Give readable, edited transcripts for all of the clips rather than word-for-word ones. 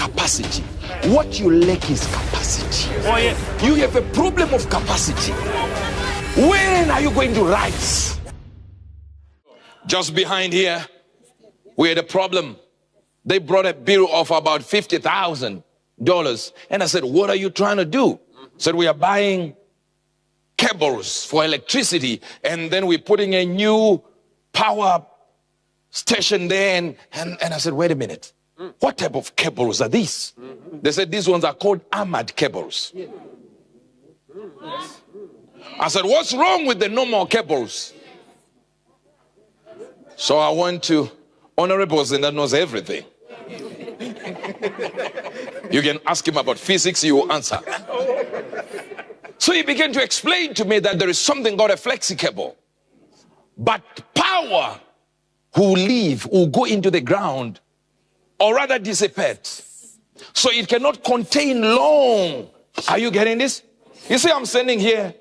capacity. What you lack is capacity. Oh, yes. You have a problem of capacity. When are you going to rise? Just behind here, we had a problem. They brought a bill of about $50,000. And I said, what are you trying to do? Said, we are buying cables for electricity, and then we're putting a new power station there. And I said, wait a minute. What type of cables are these? They said, these ones are called armored cables. I said, what's wrong with the normal cables? So I went to Honorables, and that knows everything. You can ask him about physics, he will answer. So he began to explain to me that there is something called a flexi cable. But power will go into the ground, or rather dissipate. So it cannot contain long. Are you getting this? You see, I'm standing here.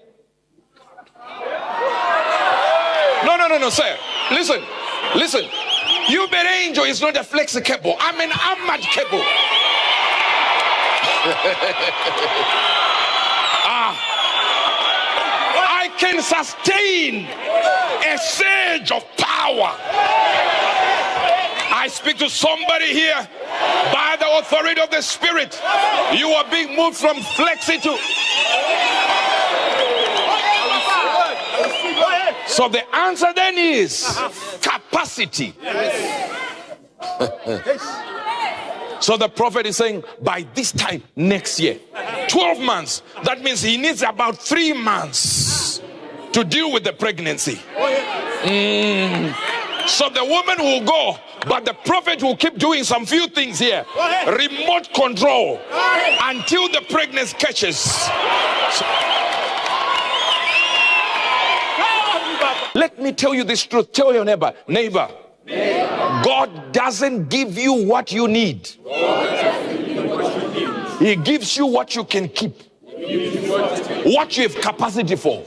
No, sir. Listen. Uebert Angel is not a flexi cable. I'm an armored cable. I can sustain a surge of power. I speak to somebody here by the authority of the Spirit. You are being moved from flexi to... So the answer then is capacity. So the prophet is saying, by this time next year, 12 months, that means he needs about 3 months to deal with the pregnancy. So the woman will go, but the prophet will keep doing some few things here. Remote control until the pregnancy catches. Let me tell you this truth. Tell your neighbor, God doesn't give you what you need. He gives you what you can keep. What you have capacity for.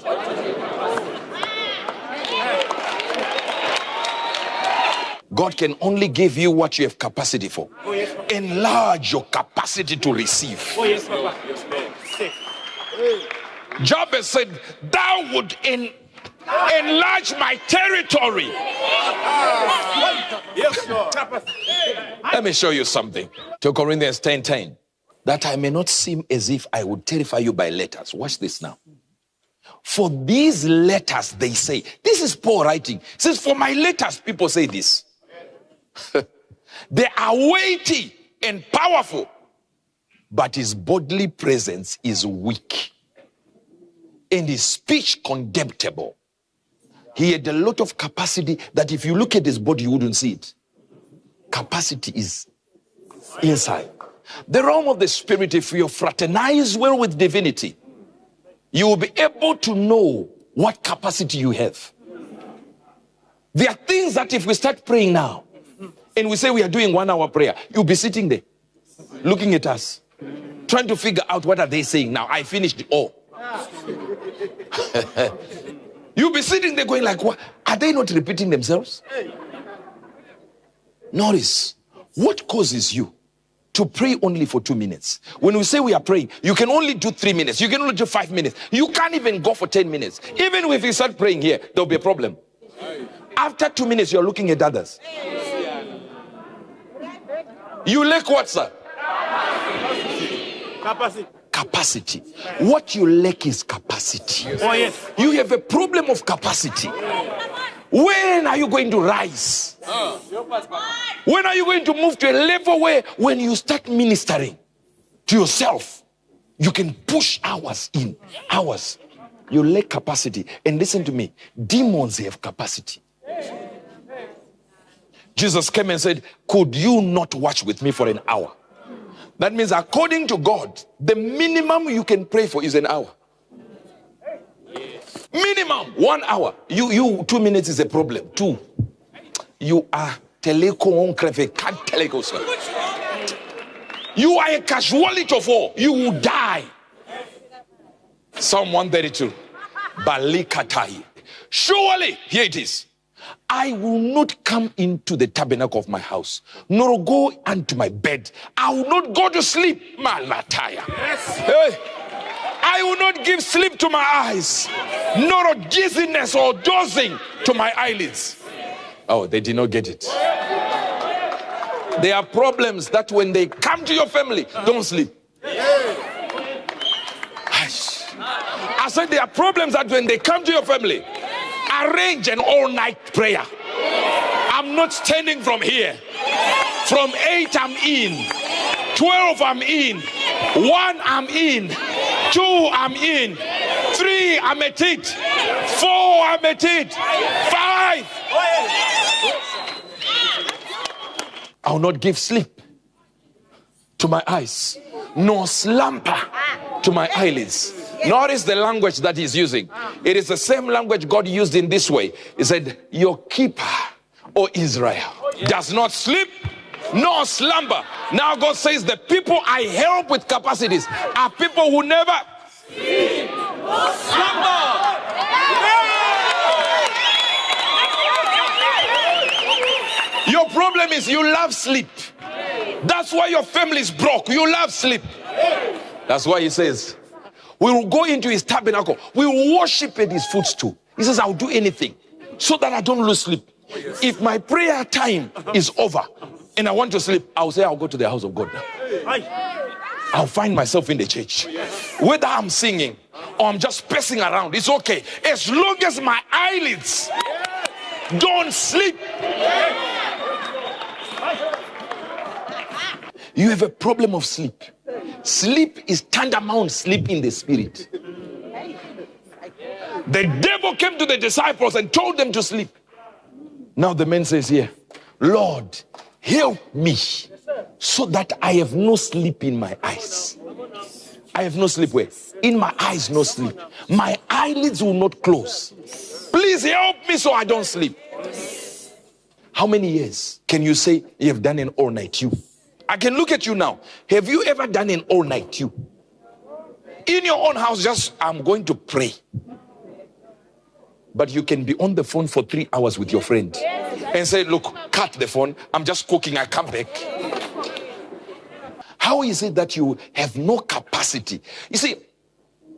God can only give you what you have capacity for. Enlarge your capacity to receive. Jabez said, thou would enlarge my territory. Yes, Lord. Let me show you something. 2 Corinthians 10:10. That I may not seem as if I would terrify you by letters. Watch this now. For these letters, they say, this is Paul writing. He says, for my letters, people say this. They are weighty and powerful, but his bodily presence is weak, and his speech contemptible. He had a lot of capacity that if you look at his body, you wouldn't see it. Capacity is inside. The realm of the spirit, if you fraternize well with divinity, you will be able to know what capacity you have. There are things that if we start praying now, and we say we are doing 1 hour prayer, you'll be sitting there, looking at us, trying to figure out what are they saying now. I finished all. You'll be sitting there going like, what? Are they not repeating themselves? Notice, what causes you to pray only for 2 minutes? When we say we are praying, you can only do 3 minutes. You can only do 5 minutes. You can't even go for 10 minutes. Even if you start praying here, there'll be a problem. After 2 minutes, you're looking at others. You lack what, sir? Capacity. What you lack is capacity. Oh, yes. You have a problem of capacity. When are you going to rise? When are you going to move to a level where when you start ministering to yourself, you can push hours in, hours. You lack capacity. And listen to me, demons have capacity. Jesus came and said, could you not watch with me for an hour? That means according to God, the minimum you can pray for is an hour. Minimum 1 hour. You 2 minutes is a problem. 2. You are you are a casualty of war. You will die. Psalm 132. Balikatai. Surely, here it is. I will not come into the tabernacle of my house, nor go unto my bed. I will not go to sleep. Malataya. Yes. Hey. I will not give sleep to my eyes, nor dizziness or dozing to my eyelids. Oh, they did not get it. There are problems that when they come to your family, don't sleep. I said there are problems that when they come to your family, arrange an all-night prayer. I'm not standing from here. From 8 I'm in, 12 I'm in, 1 I'm in, 2 I'm in, 3 I'm at it, 4 I'm at it, 5. I will not give sleep to my eyes, nor slumber to my eyelids. Notice the language that he's using. It is the same language God used in this way. He said, your keeper, O Israel, does not sleep nor slumber. Now God says the people I help with capacities are people who never sleep nor slumber. Your problem is you love sleep. That's why your family is broke. You love sleep. That's why he says, we will go into his tabernacle. We will worship at his footstool. He says, I'll do anything so that I don't lose sleep. If my prayer time is over and I want to sleep, I'll say I'll go to the house of God now. I'll find myself in the church. Whether I'm singing or I'm just pacing around, it's okay. As long as my eyelids don't sleep. You have a problem of sleep. Sleep is tantamount sleep in the spirit. The devil came to the disciples and told them to sleep. Now the man says here, Lord, help me so that I have no sleep in my eyes. I have no sleep where? In my eyes, no sleep. My eyelids will not close. Please help me so I don't sleep. How many years can you say you have done an all-night you? I can look at you now. Have you ever done an all-night you? In your own house, just, I'm going to pray. But you can be on the phone for 3 hours with your friend and say, look, cut the phone. I'm just cooking. I come back. How is it that you have no capacity? You see,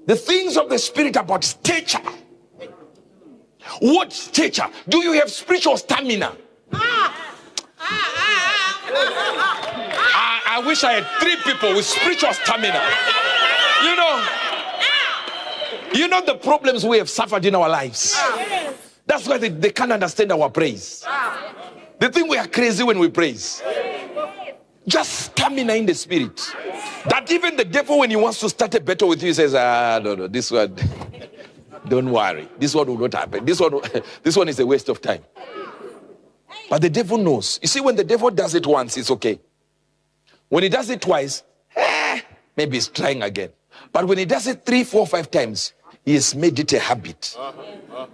the things of the spirit about stature. What stature? Do you have spiritual stamina? I wish I had 3 people with spiritual stamina. You know the problems we have suffered in our lives. That's why they can't understand our praise. They think we are crazy when we praise. Just stamina in the spirit. That even the devil, when he wants to start a battle with you, he says, no, this one, don't worry. This one will not happen. This one is a waste of time. But the devil knows. You see, when the devil does it once, it's okay. When he does it twice, maybe he's trying again. But when he does it 3, 4, 5 times, he has made it a habit.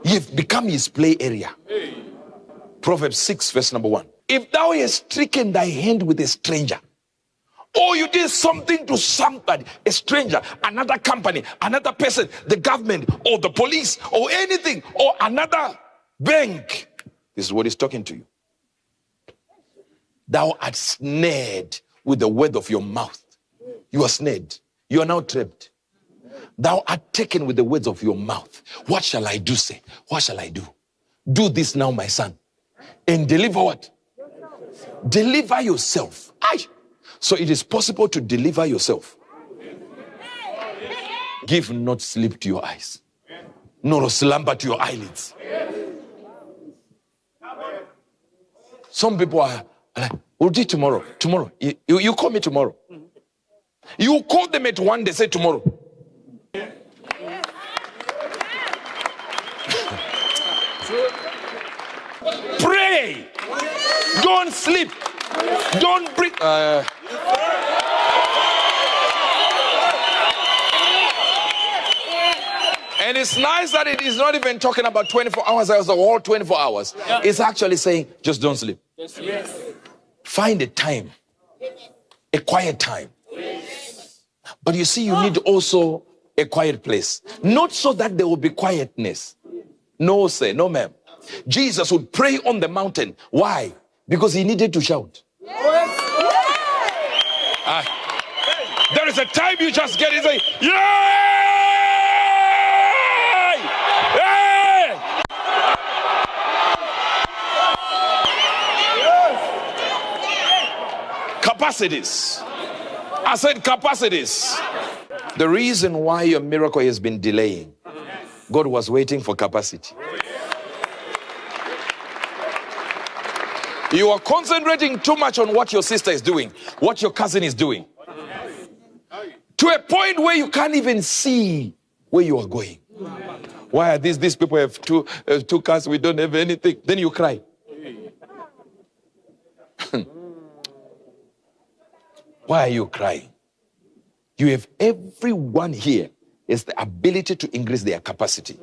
You've become his play area. Proverbs 6, verse number 1. If thou hast stricken thy hand with a stranger, or you did something to somebody, a stranger, another company, another person, the government, or the police, or anything, or another bank, this is what he's talking to you. Thou art snared with the word of your mouth. You are snared. You are now trapped. Thou art taken with the words of your mouth. What shall I do, say? What shall I do? Do this now, my son. And deliver what? Deliver yourself. Aye. So it is possible to deliver yourself. Give not sleep to your eyes, nor slumber to your eyelids. Some people are like, we'll do it tomorrow. Tomorrow. You call me tomorrow. You call them at 1, they say tomorrow. Pray. Don't sleep. Don't breathe. And it's nice that it is not even talking about 24 hours or all 24 hours. Yeah. It's actually saying, just don't sleep. Yes. Find a time, a quiet time. Yes. But you see, you need also a quiet place. Not so that there will be quietness. No, sir, no, ma'am. Jesus would pray on the mountain. Why? Because he needed to shout. There is a time you just get it and say, "Yay! Yay!" Capacities. I said capacities. The reason why your miracle has been delaying, God was waiting for capacity. You are concentrating too much on what your sister is doing, what your cousin is doing, to a point where you can't even see where you are going. Why are these people have two cars, we don't have anything? Then you cry. Why are you crying? You have everyone here has the ability to increase their capacity.